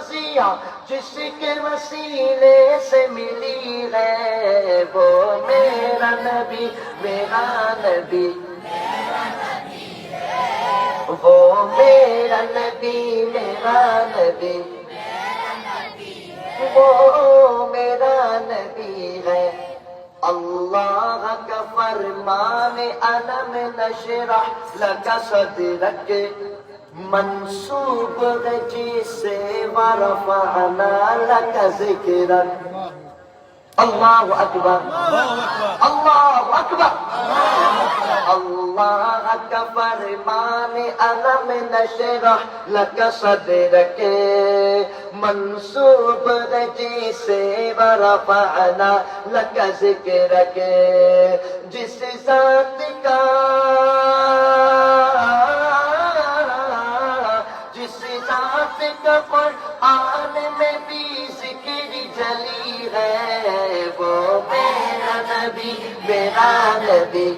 خوشیاں جس کے وسیلے سے ملی ہے، وہ میرا نبی، میرا نبی، وہ میرا نبی، میرا نبی، وہ میرا نبی ہے۔ اللہ کا فرمان الم نشرح لک صدرک منسوب ہے جسے ورفعنا لک ذکرک۔ اللہ اکبر، اللہ اکبر۔ اللہ کا فرمان الم نشرح لک صدرک منسوب ہے جسے ورفعنا لک ذکرک، جس ذات کا قرآن میں بھی ذکر جلی ہے، وہ میرا نبی، میرا نبی،